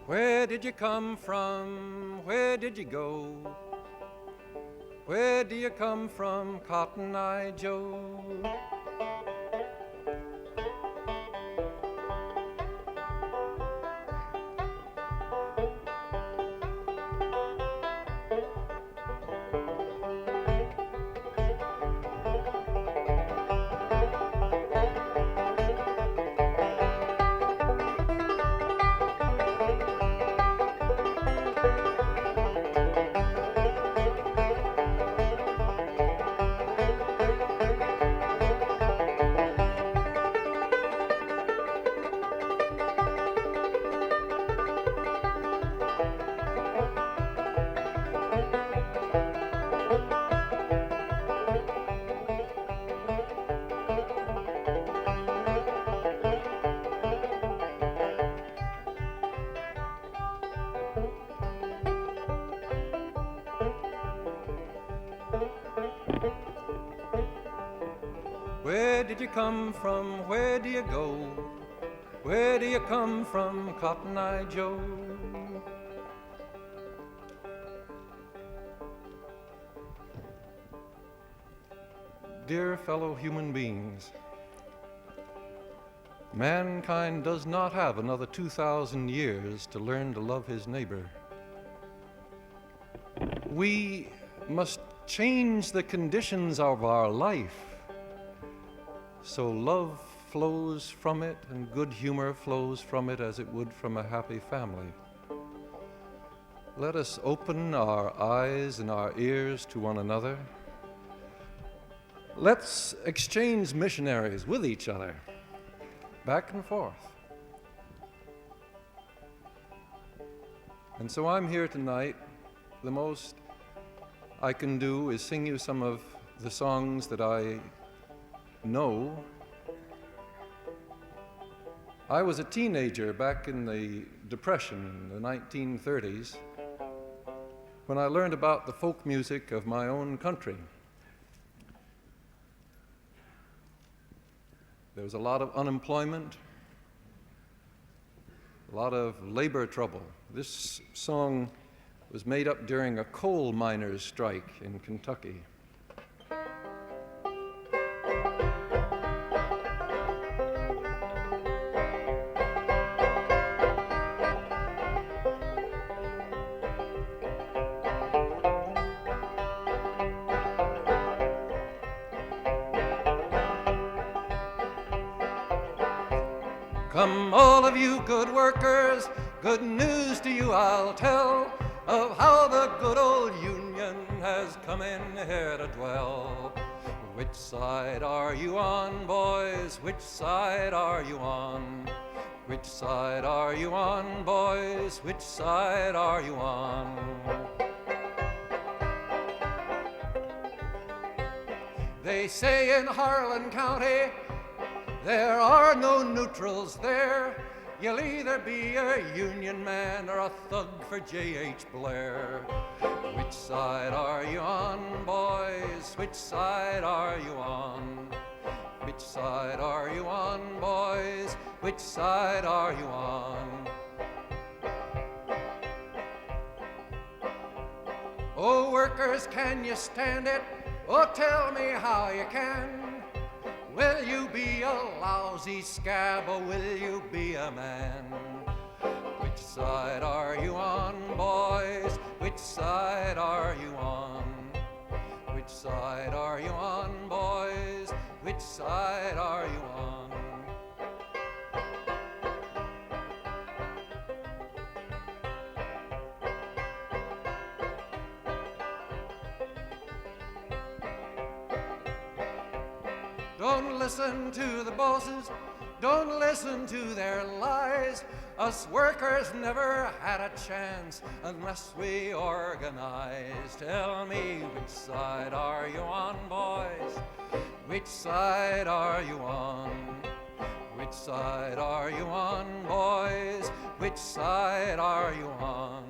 Where did you come from? Where did you go? Where do you come from, Cotton Eye Joe? Where did you come from? Where do you go? Where do you come from, Cotton Eye Joe? Dear fellow human beings, mankind does not have another 2,000 years to learn to love his neighbor. We must change the conditions of our life so love flows from it and good humor flows from it as it would from a happy family. Let us open our eyes and our ears to one another. Let's exchange missionaries with each other, back and forth. And so I'm here tonight. The most I can do is sing you some of the songs that I know. I was a teenager back in the Depression, the 1930s, when I learned about the folk music of my own country. There was a lot of unemployment, a lot of labor trouble. This song was made up during a coal miners' strike in Kentucky. Come all of you good workers, good news to you I'll tell of how the good old Union has come in here to dwell. Which side are you on, boys? Which side are you on? Which side are you on, boys? Which side are you on? They say in Harlan County there are no neutrals there. You'll either be a Union man or a thug for J.H. Blair. Which side are you on, boys? Which side are you on? Which side are you on, boys? Which side are you on? Oh, workers, can you stand it? Oh, tell me how you can. Will you be a lousy scab or will you be a man? Which side are you on, boys? Which side are you on? Which side are you on, boys? Which side are you on? Don't listen to the bosses, don't listen to their lies. Us workers never had a chance unless we organize. Tell me, which side are you on, boys? Which side are you on? Which side are you on, boys? Which side are you on?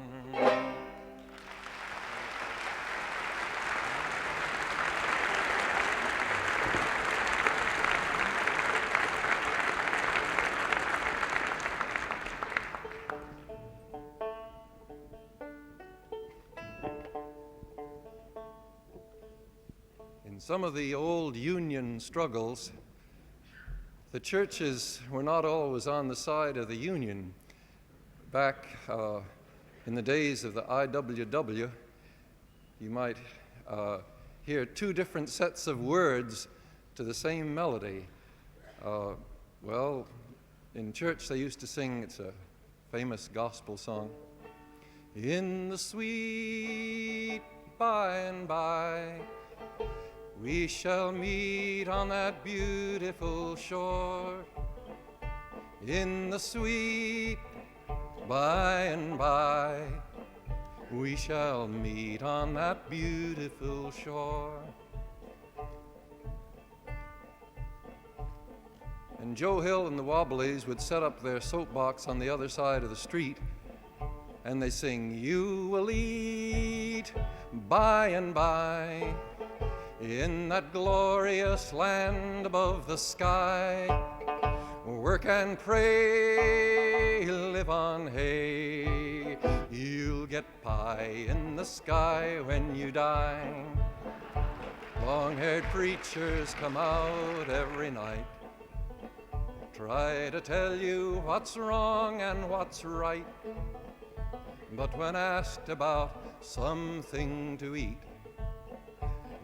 some of the old Union struggles, the churches were not always on the side of the Union. Back in the days of the IWW, you might hear two different sets of words to the same melody. Well, in church they used to sing, it's a famous gospel song, "In the sweet by and by, we shall meet on that beautiful shore. In the sweet by and by, we shall meet on that beautiful shore." And Joe Hill and the Wobblies would set up their soapbox on the other side of the street, and they sing, "You will eat by and by in that glorious land above the sky. Work and pray, live on hay. You'll get pie in the sky when you die." Long-haired preachers come out every night, try to tell you what's wrong and what's right. But when asked about something to eat,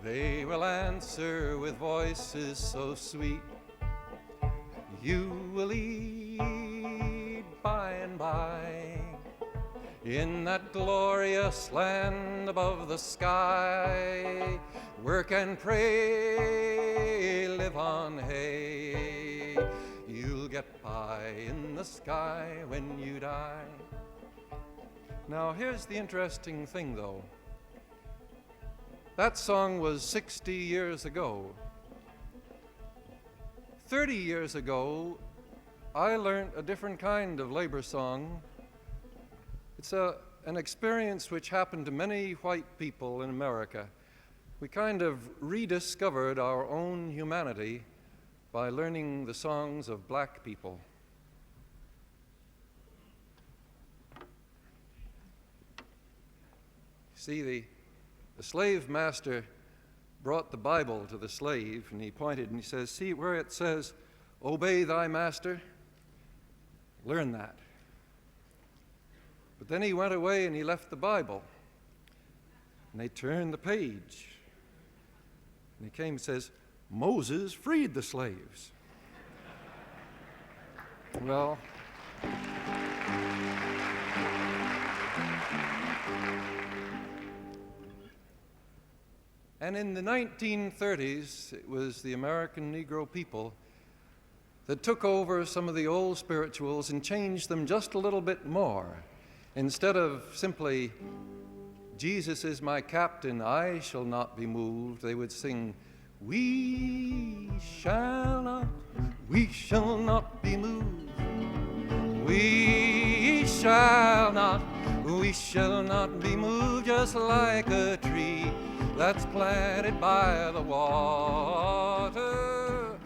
they will answer with voices so sweet, "You will eat by and by in that glorious land above the sky. Work and pray, live on hay. You'll get pie in the sky when you die." Now, here's the interesting thing, though. That song was 60 years ago. 30 years ago, I learned a different kind of labor song. It's an experience which happened to many white people in America. We kind of rediscovered our own humanity by learning the songs of black people. See, the slave master brought the Bible to the slave, and he pointed and he says, "See where it says, 'Obey thy master'? Learn that." But then he went away and he left the Bible. And they turned the page. And he came and says, "Moses freed the slaves." Well, and in the 1930s, it was the American Negro people that took over some of the old spirituals and changed them just a little bit more. Instead of simply, "Jesus is my captain, I shall not be moved," they would sing, we shall not be moved. We shall not be moved, just like a tree that's planted by the water.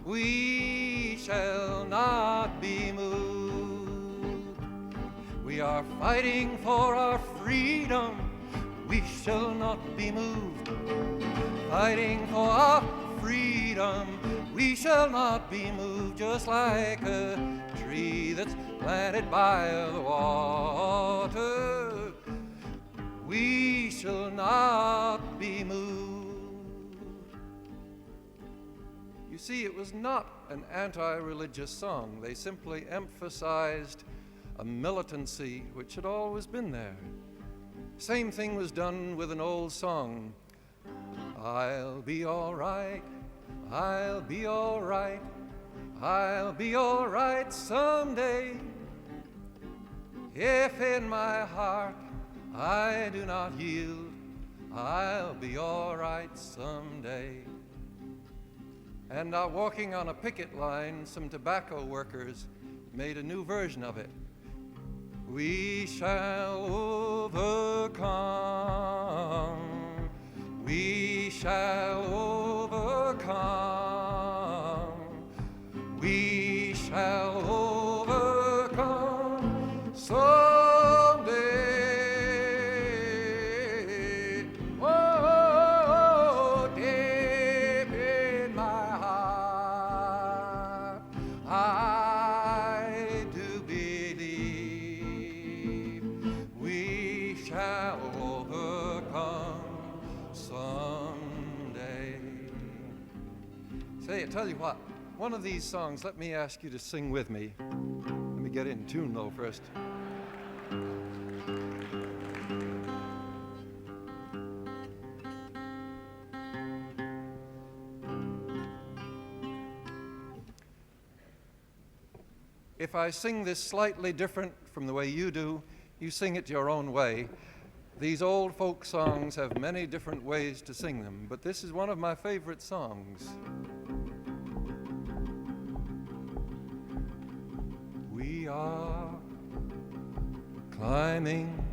We shall not be moved. We are fighting for our freedom. We shall not be moved. Fighting for our freedom. We shall not be moved, just like a tree that's planted by the water. We shall not be moved. You see, it was not an anti-religious song. They simply emphasized a militancy which had always been there. Same thing was done with an old song. I'll be all right, I'll be all right, I'll be all right someday. If in my heart I do not yield, I'll be all right someday. And walking on a picket line, some tobacco workers made a new version of it. We shall overcome. We shall overcome. We shall overcome someday. Oh, day. tell you what, one of these songs, let me ask you to sing with me. Let me get in tune though first. If I sing this slightly different from the way you do, you sing it your own way. These old folk songs have many different ways to sing them, but this is one of my favorite songs. We are climbing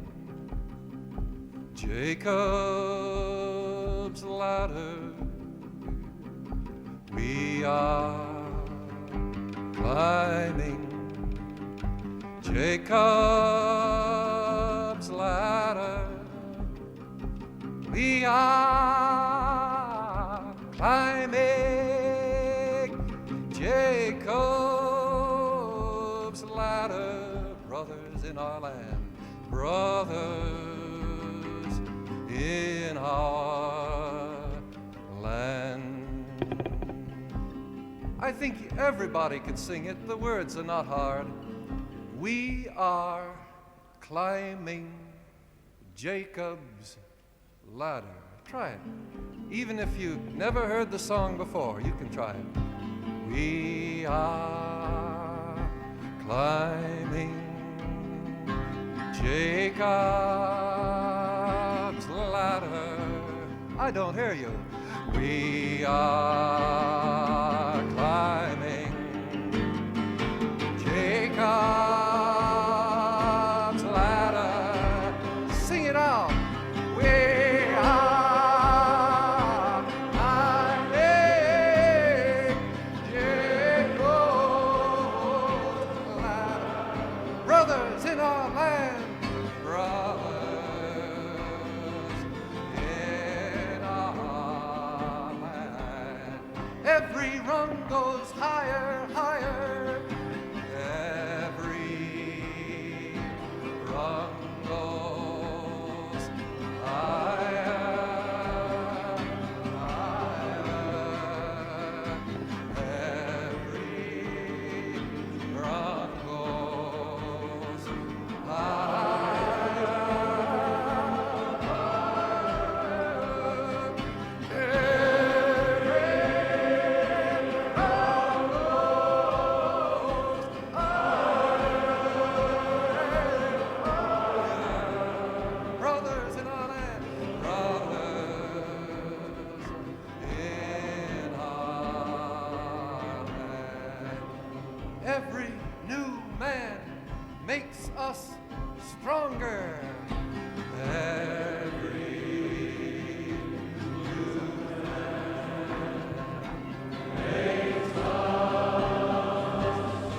Jacob's ladder. We are climbing Jacob's ladder. We are climbing Jacob's ladder, brothers in our land, brothers in our land. I think everybody could sing it. The words are not hard. We are climbing Jacob's ladder. Try it. Even if you've never heard the song before, you can try it. We are climbing Jacob's ladder. I don't hear you. We are climbing Jacob's ladder. Sing it out. We are climbing Jacob's ladder. Brothers in our land, brothers in our land. Every rung goes higher, higher. Every rung goes higher, higher. Every rung goes higher, brothers in our land, brothers in our land. Every new man makes us stronger. Every new man makes us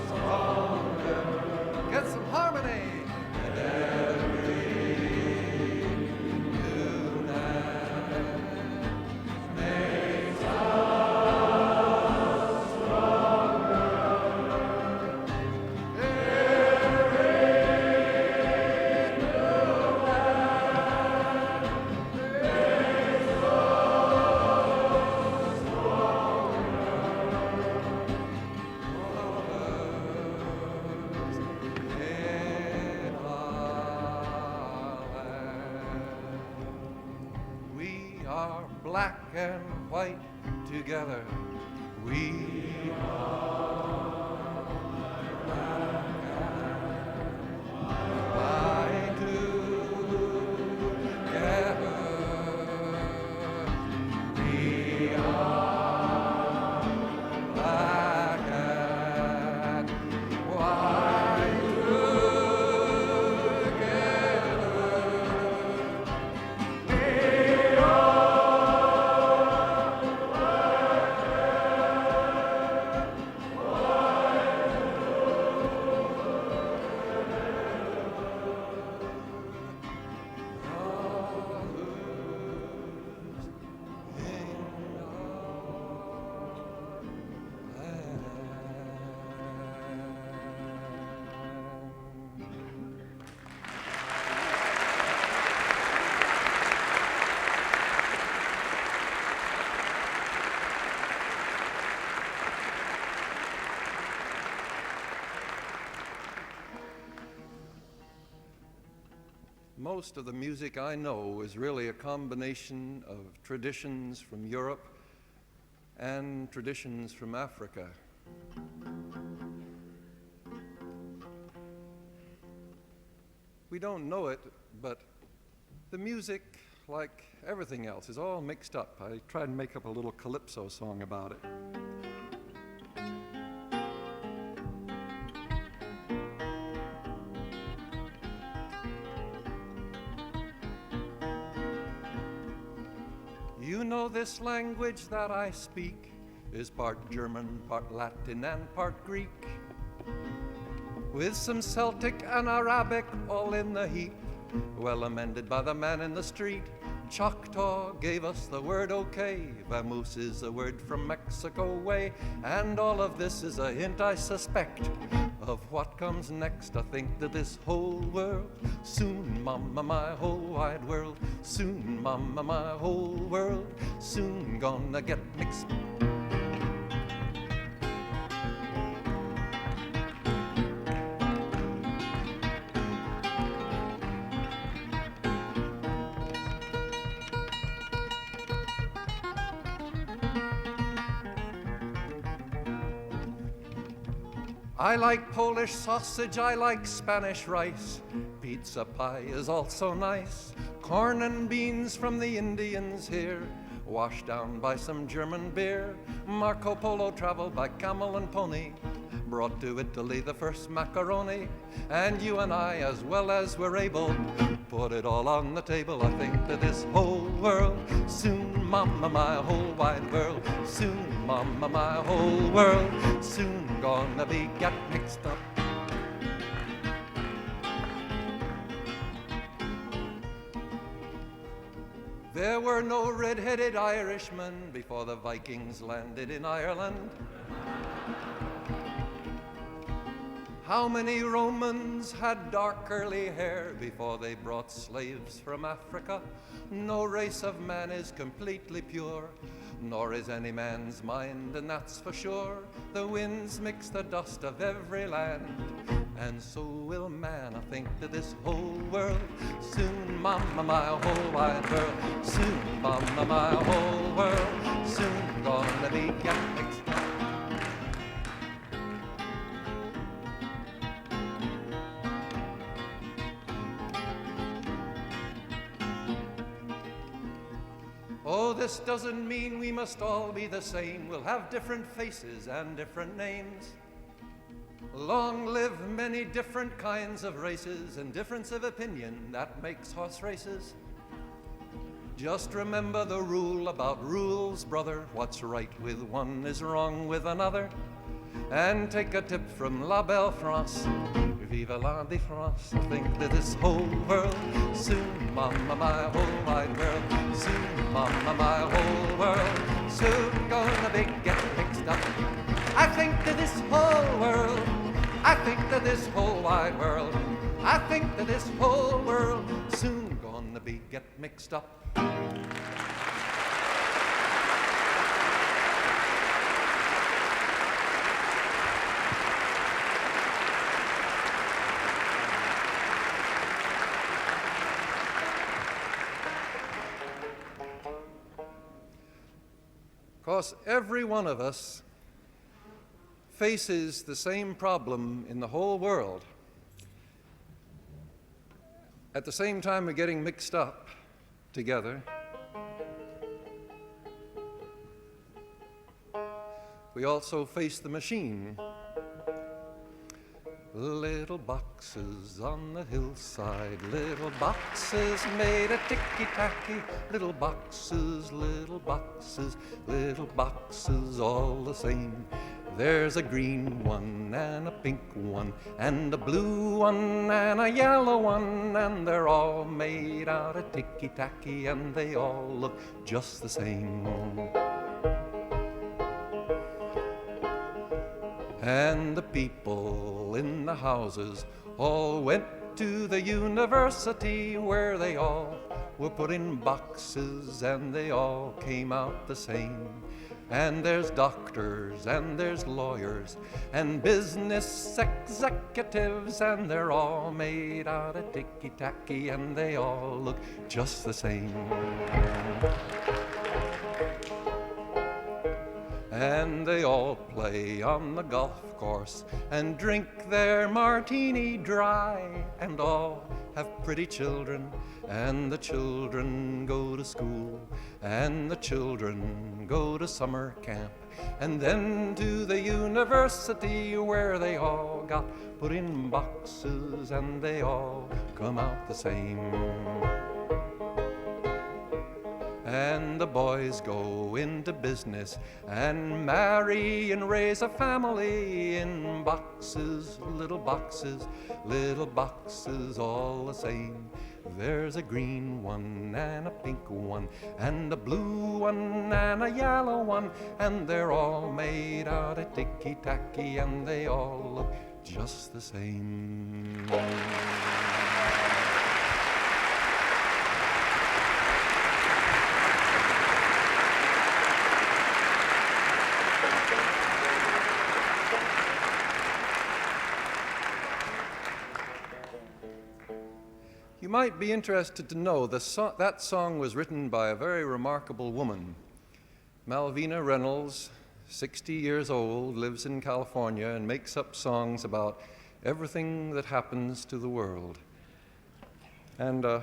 stronger. Get some harmony. Every new man makes us stronger. We are black and white together. We are black and white together. We are black and white together. Most of the music I know is really a combination of traditions from Europe and traditions from Africa. We don't know it, but the music, like everything else, is all mixed up. I tried to make up a little calypso song about it. You know this language that I speak is part German, part Latin, and part Greek, with some Celtic and Arabic all in the heap, well amended by the man in the street. Choctaw gave us the word okay, vamoose is a word from Mexico way, and all of this is a hint, I suspect, of what comes next. I think that this whole world, soon mama, my whole wide world, soon mama, my whole world, soon gonna get mixed. I like Polish sausage, I like Spanish rice. Pizza pie is also nice. Corn and beans from the Indians here, washed down by some German beer. Marco Polo traveled by camel and pony, brought to Italy the first macaroni. And you and I, as well as we're able, put it all on the table. I think that this whole world, soon mama, my whole wide world, soon mama, my whole world, soon gonna be get mixed up. There were no red-headed Irishmen before the Vikings landed in Ireland. How many Romans had dark curly hair before they brought slaves from Africa? No race of man is completely pure, nor is any man's mind, and that's for sure. The winds mix the dust of every land, and so will man. I think that this whole world, soon mama, my whole wide world, soon mama, my whole world, soon gonna be get mixed up. Oh, this doesn't mean we must all be the same. We'll have different faces and different names. Long live many different kinds of races, and difference of opinion, that makes horse races. Just remember the rule about rules, brother. What's right with one is wrong with another. And take a tip from La Belle France. Vive la de France. I think that this whole world, soon mama, my whole wide world, soon mama, my whole world, soon gonna be get mixed up. I think that this whole world, I think that this whole wide world, I think that this whole world, soon gonna be get mixed up. Because every one of us faces the same problem in the whole world. At the same time we're getting mixed up together, we also face the machine. Little boxes on the hillside, little boxes made of ticky-tacky, little boxes, little boxes, little boxes all the same. There's a green one and a pink one and a blue one and a yellow one, and they're all made out of ticky-tacky and they all look just the same. And the people in the houses all went to the university, where they all were put in boxes and they all came out the same. And there's doctors and there's lawyers and business executives, and they're all made out of ticky-tacky, and they all look just the same. And they all play on the golf course and drink their martini dry, and all have pretty children, and the children go to school, and the children go to summer camp, and then to the university where they all got put in boxes, and they all come out the same. And the boys go into business and marry and raise a family in boxes, little boxes, little boxes all the same. There's a green one and a pink one and a blue one and a yellow one, and they're all made out of ticky-tacky, and they all look just the same. You might be interested to know that song was written by a very remarkable woman. Malvina Reynolds, 60 years old, lives in California and makes up songs about everything that happens to the world. And I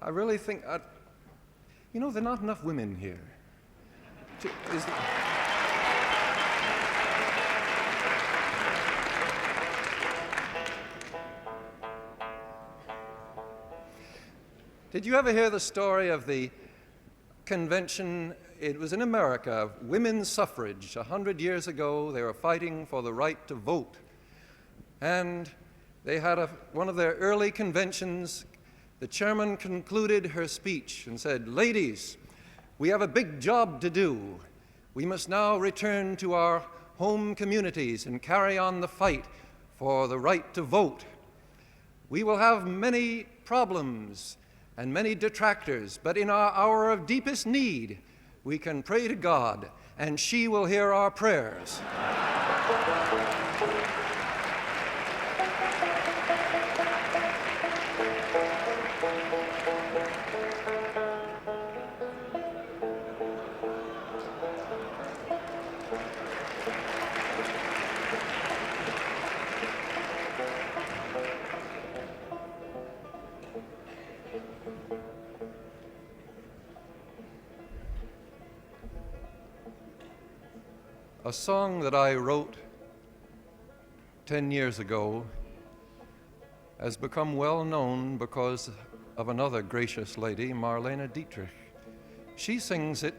really think, there are not enough women here. Did you ever hear the story of the convention? It was in America, of women's suffrage. 100 years ago, they were fighting for the right to vote. And they had one of their early conventions. The chairman concluded her speech and said, "Ladies, we have a big job to do. We must now return to our home communities and carry on the fight for the right to vote. We will have many problems and many detractors, but in our hour of deepest need, we can pray to God, and she will hear our prayers." A song that I wrote 10 years ago has become well known because of another gracious lady, Marlene Dietrich. She sings it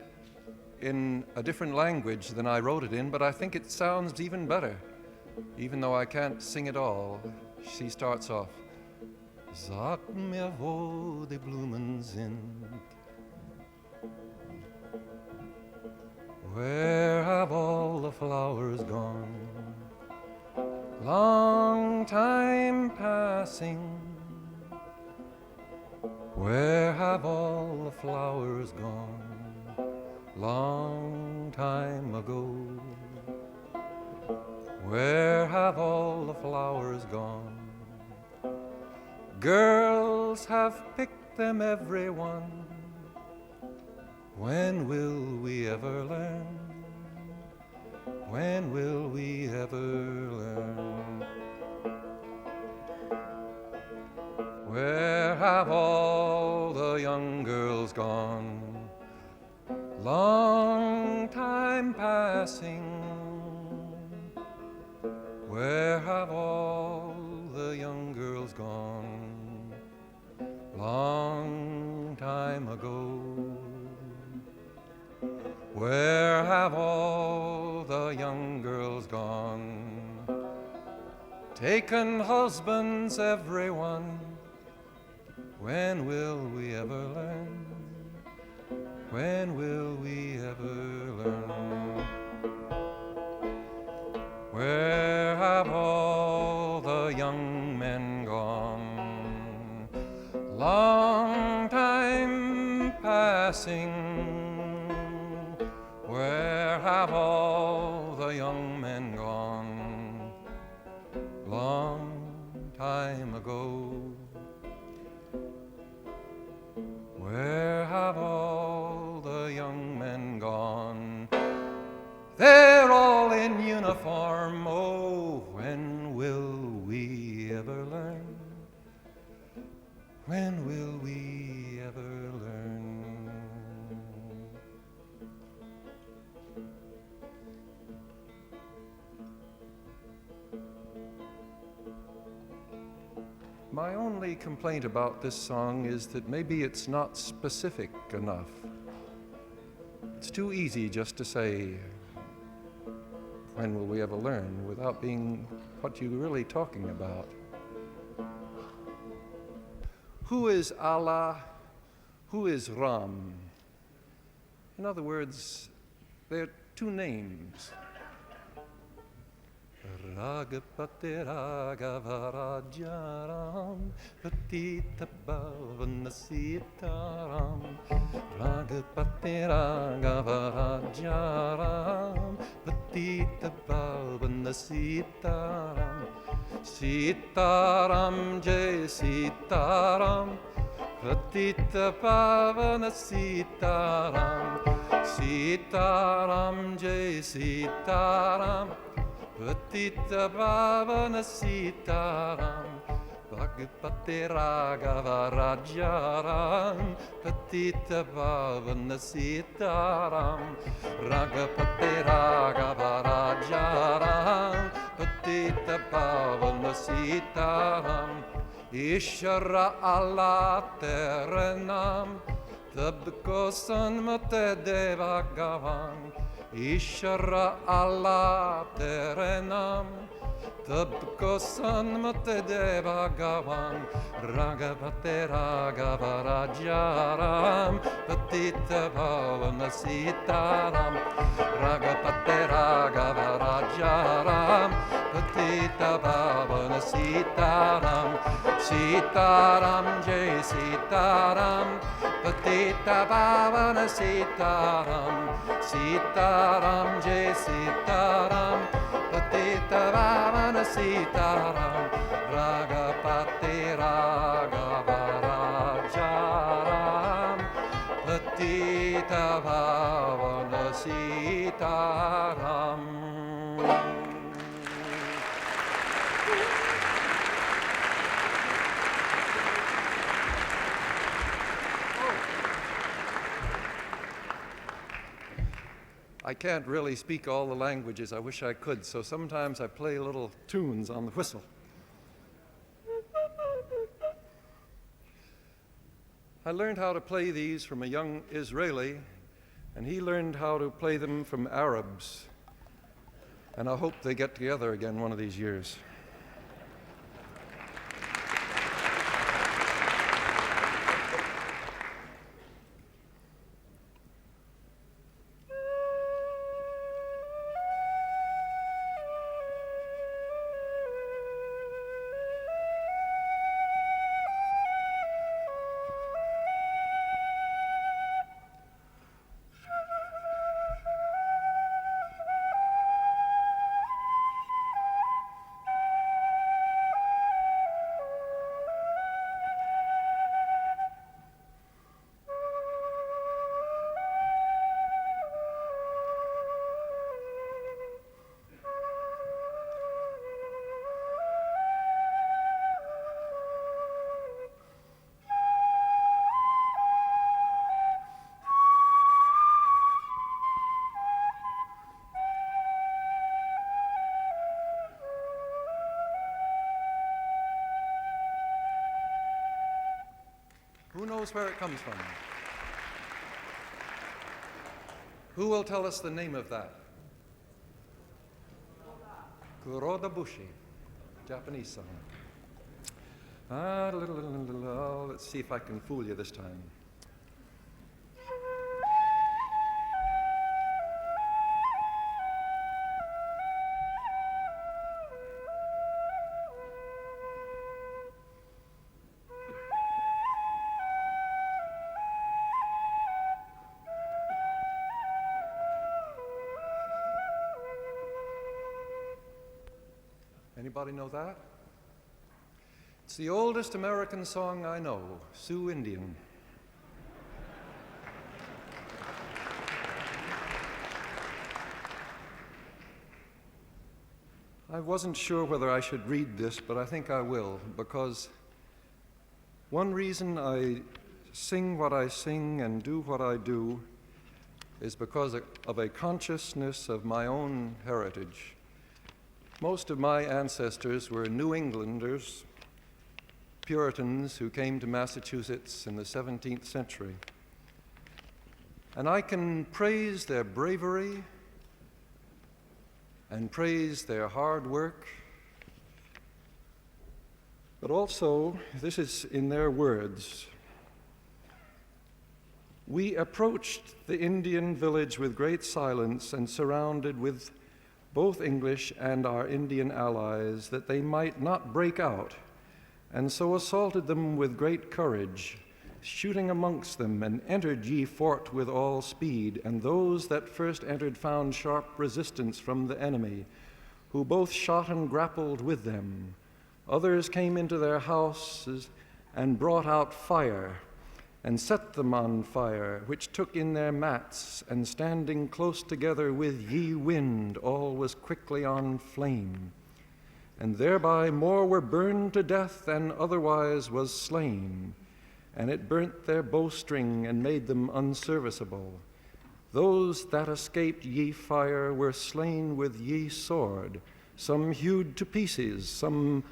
in a different language than I wrote it in, but I think it sounds even better, even though I can't sing it all. She starts off, "Sag mir, wo die Blumen sind. Where have all the flowers gone? Long time passing. Where have all the flowers gone? Long time ago. Where have all the flowers gone? Girls have picked them, every one. When will we ever learn? When will we ever learn? Where have all the young girls gone? Long time passing. Where have all the young girls gone? Long time ago. Where have all the young girls gone? Taken husbands, everyone. When will we ever learn? When will we ever learn? Where have all the young men gone? Long time passing. Where have all the young men gone? Long time ago. Where have all the young men gone? They're all in uniform. Oh, when will we ever learn? When will we ever learn? My only complaint about this song is that maybe it's not specific enough. It's too easy just to say, when will we ever learn, without being what you're really talking about. Who is Allah? Who is Ram? In other words, there are two names. Ragapati Ragavarajaram Patita Bhavana Sitaram Ragapati Ragavarajaram Patita Bhavana Sitaram Sitaram Jai Sitaram Patita Bhavana Sitaram Sitaram Jai Sitaram Patita Bhavana Sitaram Bhagavate Ragavarajaram Patita Bhavana Sitaram Ragapate Ragavarajaram Patita Bhavana Sitaram Ishara Allah Terenam Tabko Sanmate Devagavan Ishara Allah Terenam Tabko Sanmate Devagavan Ragavate Ragavarajaram Patita Bhavana Sitaram Ragavate Ragavarajaram Patita Bhavana Sitaram Sitaram Jai Sitaram Patita Bhavana Sitaram Sitaram Jai Sitaram Patita Bhavana Sitaram Ragapati Ragavarajaram Patita Bhavana Sitaram. I can't really speak all the languages. I wish I could, so sometimes I play little tunes on the whistle. I learned how to play these from a young Israeli, and he learned how to play them from Arabs. And I hope they get together again one of these years. Who knows where it comes from? Who will tell us the name of that? Kurodabushi, Japanese song. Let's see if I can fool you this time. Anybody know that? It's the oldest American song I know, Sioux Indian. I wasn't sure whether I should read this, but I think I will, because one reason I sing what I sing and do what I do is because of a consciousness of my own heritage. Most of my ancestors were New Englanders, Puritans who came to Massachusetts in the 17th century. And I can praise their bravery and praise their hard work, but also, this is in their words, we approached the Indian village with great silence and surrounded with both English and our Indian allies, that they might not break out, and so assaulted them with great courage, shooting amongst them, and entered ye fort with all speed. And those that first entered found sharp resistance from the enemy, who both shot and grappled with them. Others came into their houses and brought out fire, and set them on fire, which took in their mats, and standing close together with ye wind, all was quickly on flame. And thereby more were burned to death than otherwise was slain. And it burnt their bowstring and made them unserviceable. Those that escaped ye fire were slain with ye sword, some hewed to pieces, some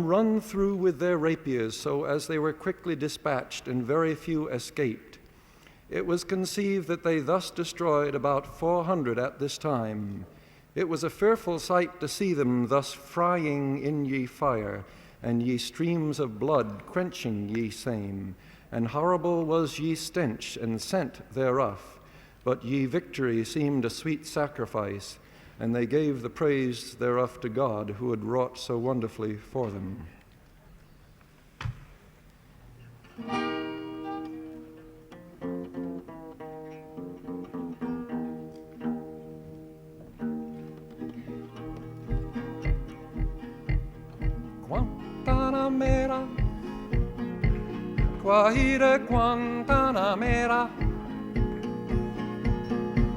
run through with their rapiers, so as they were quickly dispatched, and very few escaped. It was conceived that they thus destroyed about 400 at this time. It was a fearful sight to see them thus frying in ye fire, and ye streams of blood quenching ye same, and horrible was ye stench and scent thereof. But ye victory seemed a sweet sacrifice, and they gave the praise thereof to God, who had wrought so wonderfully for them. Guantanamera, Guajira Guantanamera,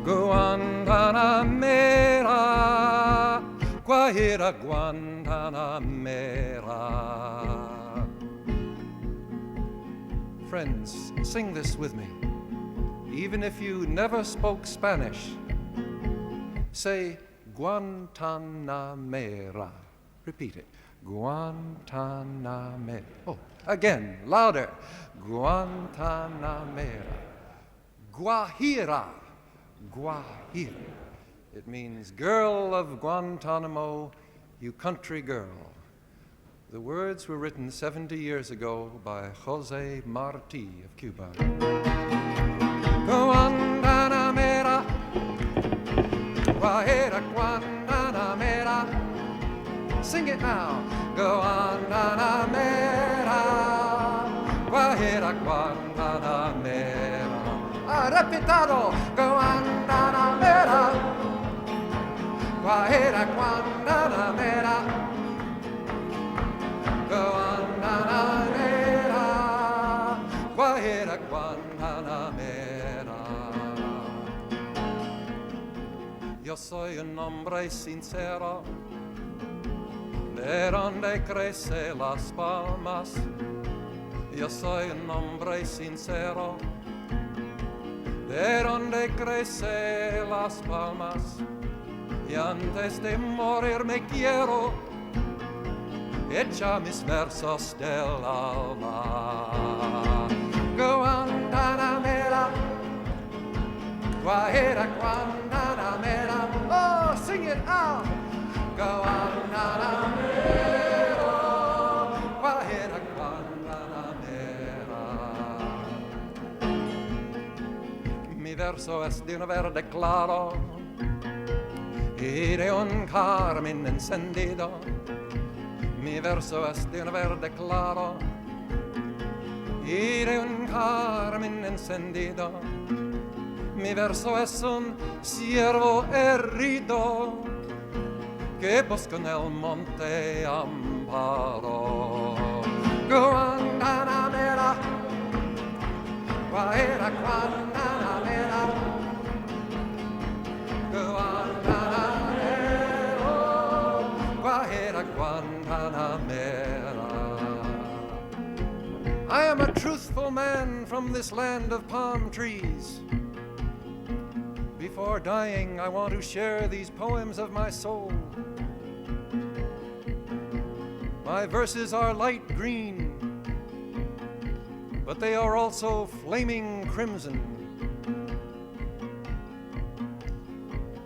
Guantanamera, Guajira Guantanamera. Friends, sing this with me. Even if you never spoke Spanish, say Guantanamera. Repeat it. Guantanamera. Oh, again, louder. Guantanamera. Guajira. Guajira. It means girl of Guantanamo, you country girl. The words were written 70 years ago by Jose Marti of Cuba. Guantanamera. Guajira Guantanamera. Sing it now. Guantanamera, Guajira Guantanamera. Repitado. Guantanamera, Guajira Guantanamera, Guantanamera, Guajira Guantanamera. Yo soy un hombre sincero, de donde crecen las palmas. Yo soy un hombre sincero, de donde crecen las palmas. Y antes de morir me quiero echar mis versos del alma. Guantanamera, Guajira Guantanamera. Oh, sing it out. Guantanamera, Guajira Guantanamera. Mi verso es de un verde claro y de un carmín encendido. Mi verso es de un verde claro y de un carmín encendido. Mi verso es un ciervo herido che bosco nel monte Amparo. Guantanamera, Guajira Guantanamera, Guantanamera, Guajira Guantanamera. I am a truthful man from this land of palm trees. Before dying, I want to share these poems of my soul. My verses are light green, but they are also flaming crimson.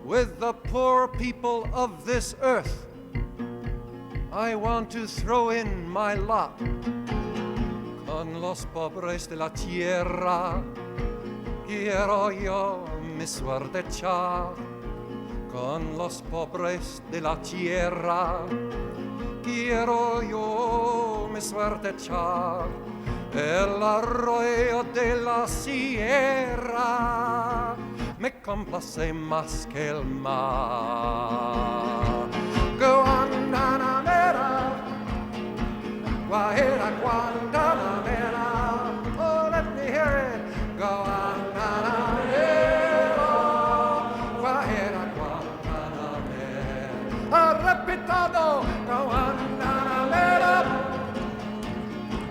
With the poor people of this earth, I want to throw in my lot. Con los pobres de la tierra, quiero yo mi suerte echar. Con los pobres de la tierra, quiero yo mi suerte echar. El arroyo de la sierra me complace más que el mar. Guantanamera, Guajira Guantanamera, oh let me hear it. Guantanamera, Guajira Guantanamera, repitado, Guantanamera,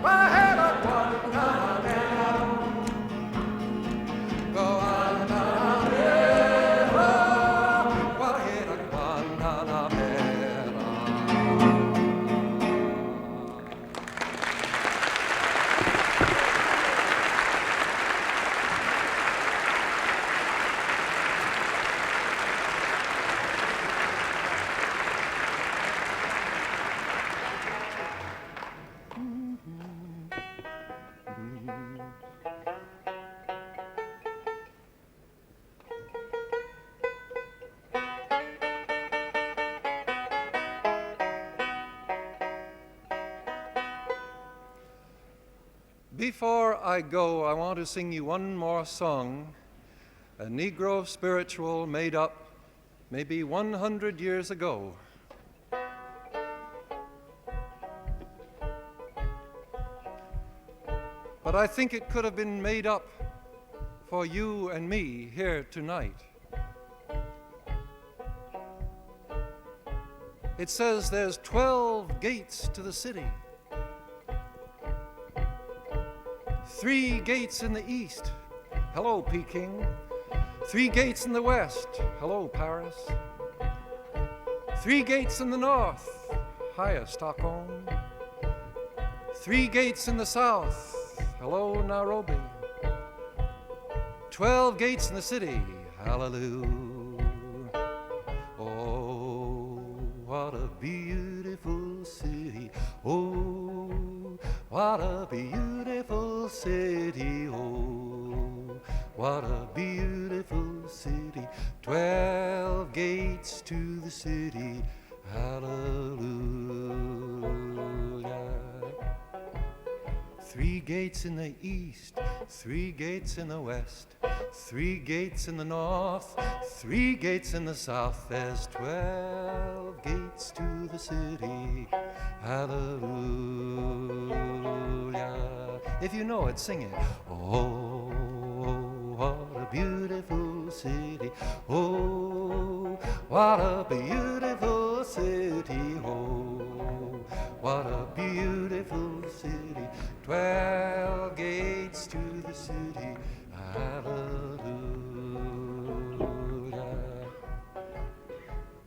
Guajira Guantanamera, Guantanamera, Guajira Guantanamera. Before I go, I want to sing you one more song, a Negro spiritual made up maybe 100 years ago. But I think it could have been made up for you and me here tonight. It says there's 12 gates to the city. 3 gates in the east. Hello, Peking. 3 gates in the west. Hello, Paris. 3 gates in the north. Hiya, Stockholm. 3 gates in the south. Hello, Nairobi. 12 gates in the city. Hallelujah. Oh, what a beautiful city. Oh, what a beautiful city. Oh, what a beautiful city. 12 gates to the city. Hallelujah. 3 gates in the east, 3 gates in the west, 3 gates in the north, 3 gates in the south. There's 12 gates to the city. Hallelujah. If you know it, sing it. Oh, what a beautiful city. Oh, what a beautiful city. Oh, what a beautiful city. 12 gates to the city. Hallelujah.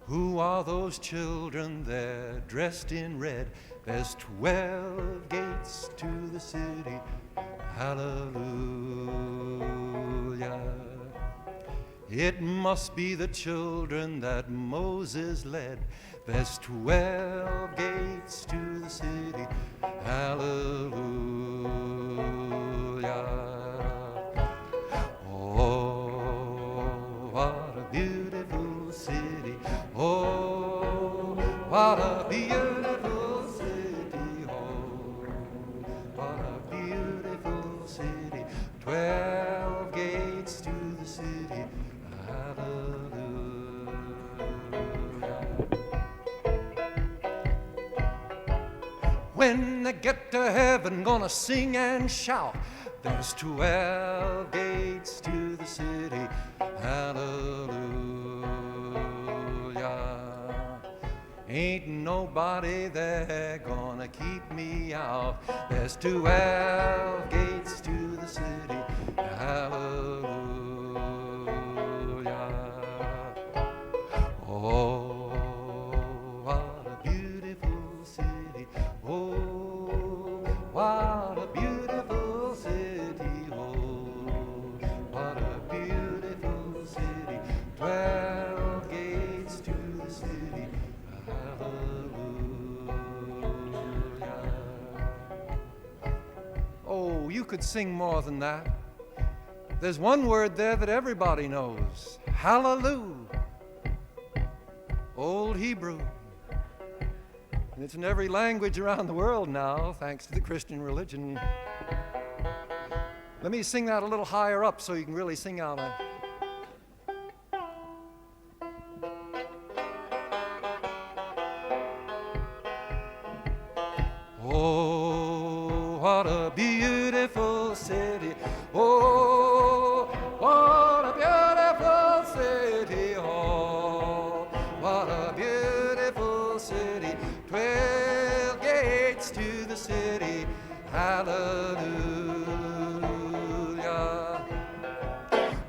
Who are those children there dressed in red? There's 12 gates to the city. Hallelujah. It must be the children that Moses led. There's 12 gates to the city. Hallelujah. Oh, what a beautiful city. Oh, what a beautiful city. Oh, what a beautiful city. 12 gates to the city. Hallelujah. When they get to heaven, gonna sing and shout. There's 12 gates to the city. Hallelujah. Ain't nobody there gonna keep me out. There's 12 gates to the city. Hallelujah. Oh, what a beautiful city. Oh, what a beautiful city. Oh, what a beautiful city. 12 gates to the city. Hallelujah. Oh, you could sing more than that. There's one word there that everybody knows. Hallelujah. Old Hebrew. And it's in every language around the world now, thanks to the Christian religion. Let me sing that a little higher up so you can really sing out of it. Oh, what a beautiful city. Oh, what a beautiful city. Oh, what a beautiful city. 12 gates to the city. Hallelujah.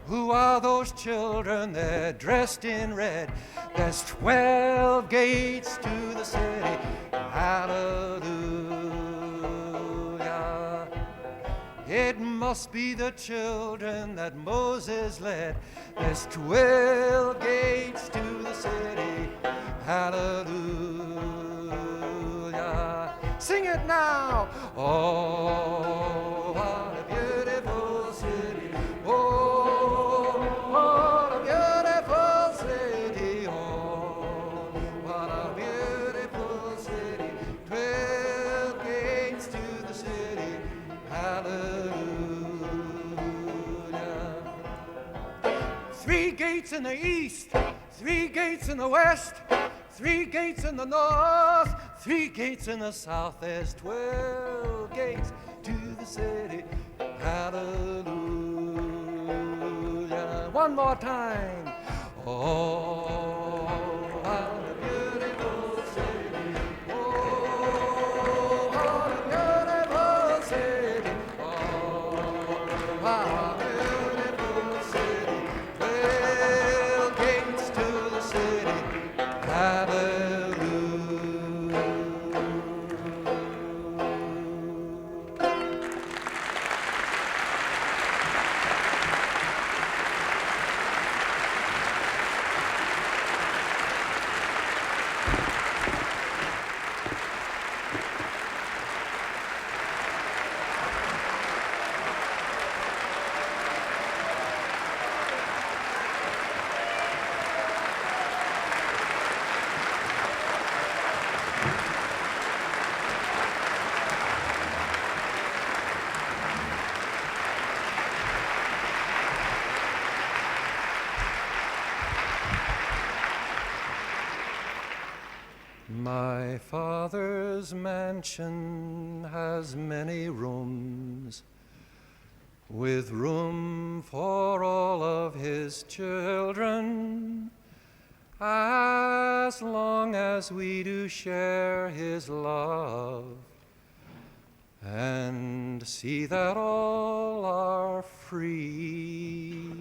Who are those children? They're dressed in red. There's 12 gates to the city. Hallelujah. It must be the children that Moses led. There's 12 gates to the city. Hallelujah. Sing it now. Oh, what a beautiful city. Oh, what a beautiful city. Oh, what a beautiful city. 12 gates to the city. Hallelujah. 3 gates in the east, 3 gates in the west, 3 gates in the north, 3 gates in the south. There's 12 gates to the city. Hallelujah. One more time. Oh, what a beautiful city. Oh, what a beautiful city. Oh, what a beautiful city. 12 gates to the city. Hallelujah. My Father's mansion has many rooms, with room for all of his children, as long as we do share his love, and see that all are free,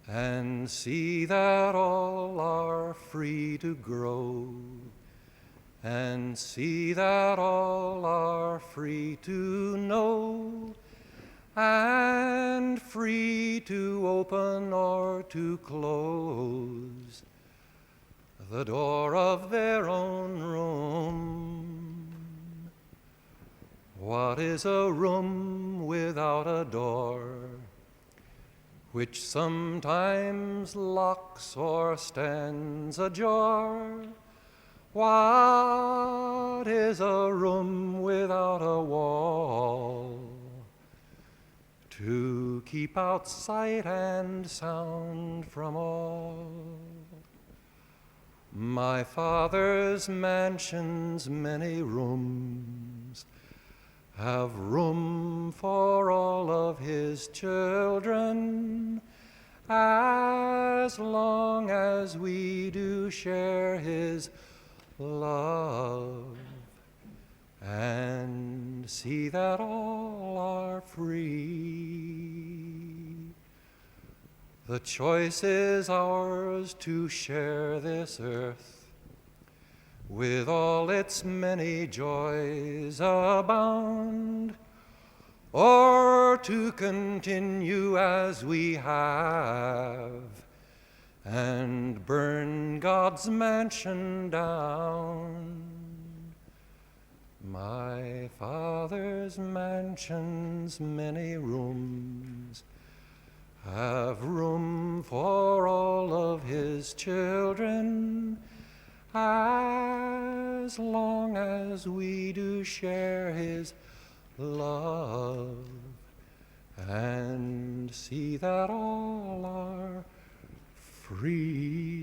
and see that all are free to grow, and see that all are free to know, and free to open or to close the door of their own room. What is a room without a door, which sometimes locks or stands ajar? What is a room without a wall, to keep out sight and sound from all? My Father's mansions many rooms, have room for all of his children, as long as we do share his love and see that all are free. The choice is ours to share this earth with all its many joys abound, or to continue as we have and burn God's mansion down. My Father's mansions many rooms, have room for all of his children, as long as we do share his love and see that all are free.